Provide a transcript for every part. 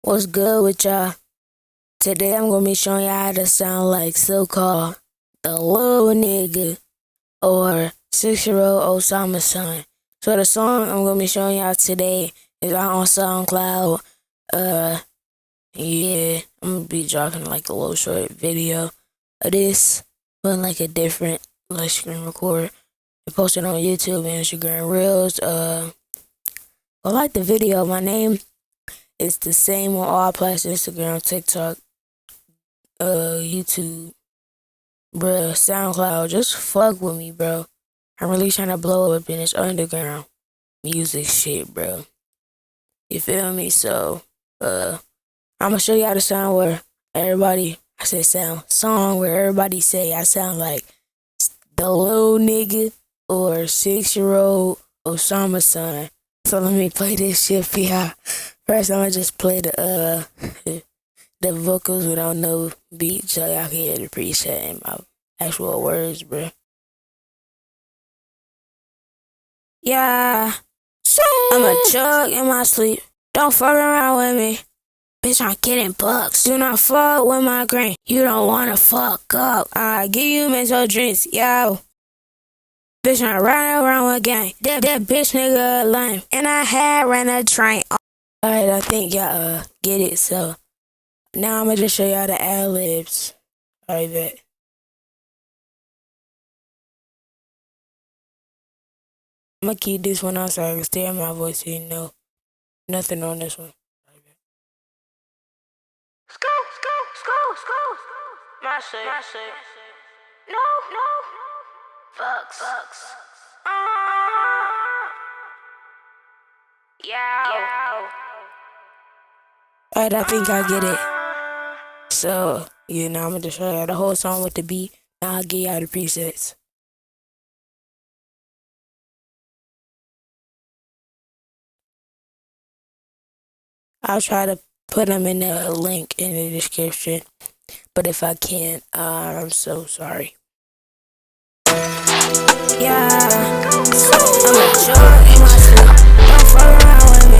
What's good with y'all? Today I'm gonna be showing y'all how to sound like so-called the little nigga or 6-year-old Osamason. So the song I'm gonna be showing y'all today is out on SoundCloud. Yeah, I'm gonna be dropping like a little short video of this, but like a different screen record and post it on YouTube and Instagram Reels. But like the video, my name is the same on all platforms: Instagram, TikTok, YouTube, bruh, SoundCloud. Just fuck with me, bro. I'm really trying to blow up in this underground music shit, bro. You feel me? So, I'm gonna show you how to sound where everybody, I said song where everybody say I sound like the little nigga or 6-year-old Osamason. So let me play this shit for y'all. First, I'm gonna just play the vocals without no beat so y'all can hear the preset and my actual words, bro. Yeah, I'm a chug in my sleep. Don't fuck around with me. Bitch, I'm getting bucks. Do not fuck with my grain. You don't wanna fuck up. I give you mental drinks, yo. Bitch, I'm riding around with gang. That bitch nigga lame. And I had ran a train. Alright, I think y'all get it. So now I'm gonna just show y'all the ad-libs. Alright, bet. I'm gonna keep this one outside so I can stay in my voice so you know nothing on this one. School. My shit. No. Fucks. Yeah. Alright, I think I get it. So, I'm gonna just show y'all the whole song with the beat. Now I'll give y'all the presets. I'll try to put them in the link in the description. But if I can't, I'm so sorry. Yeah, I'm a drug in my sleep. Don't fuck around with me.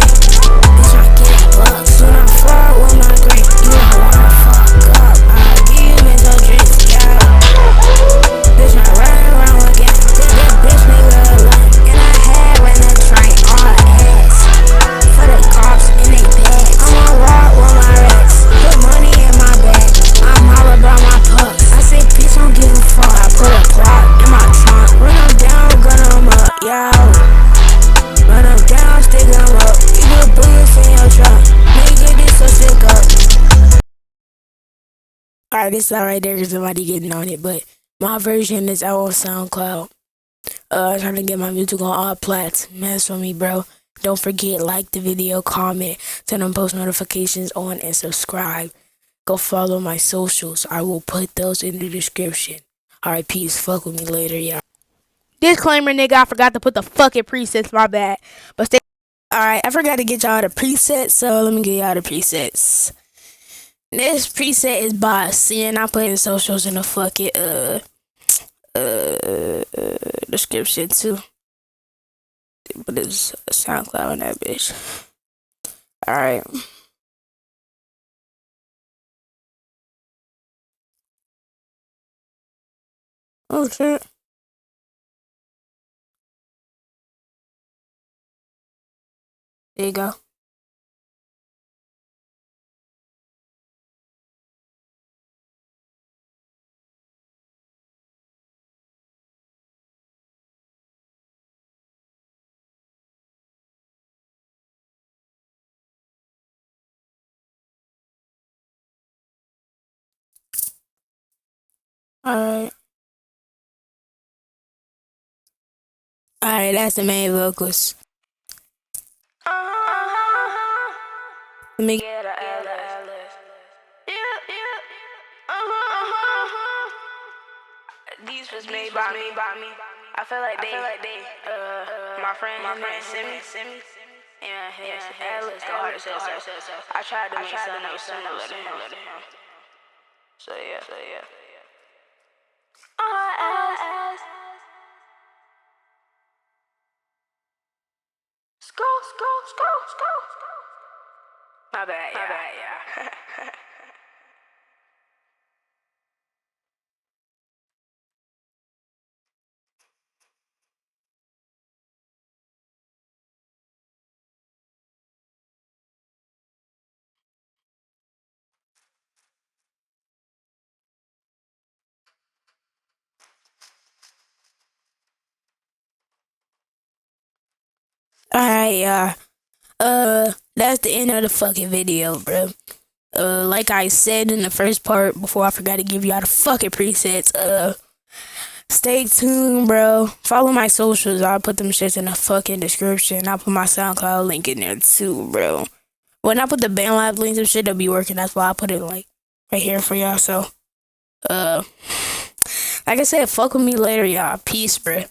Bitch, I'm getting bucks. Do not fuck with my green. You don't wanna fuck up. I'll give you mental drinks, yeah. Bitch, I'm riding around again. That bitch nigga lame. And I had ran a train on her ass. For the cops in they bags. I'm on walk with my racks. Put money in my bag. I'm all about my pucks. I say, bitch, don't give a fuck. I put a plot in my trunk. Run them down, gun them up, yo. Run them down, stick them up. You put bullets in your trunk. Nigga, this so sick up. Alright, this not right there because somebody getting on it, but my version is out on SoundCloud. Trying to get my music on all plats. Mess with me, bro. Don't forget, like the video, comment, turn on post notifications on, and subscribe. Go follow my socials. I will put those in the description. Alright, peace. Fuck with me later, y'all. Disclaimer, nigga, I forgot to put the fucking presets, my bad. But stay. Alright, I forgot to get y'all the presets, so let me get y'all the presets. This preset is by Sin. I put in socials in the fucking description too. But it's SoundCloud and that bitch. Alright. Oh shit. There you go. Alright. Alright, that's the main vocals. Let me get a Alice. These was made by me. I feel like they my friend sent me. Yeah, Alice, the hardest. I tried to make something similar to him. So yeah. School. My bad, yeah. Alright, yeah. That's the end of the fucking video, bro. Like I said in the first part, before I forgot to give y'all the fucking presets, stay tuned, bro. Follow my socials. I'll put them shits in the fucking description. I'll put my SoundCloud link in there too, bro. When I put the bandlab links and shit, they'll be working. That's why I put it like right here for y'all. So, like I said, fuck with me later, y'all. Peace, bro.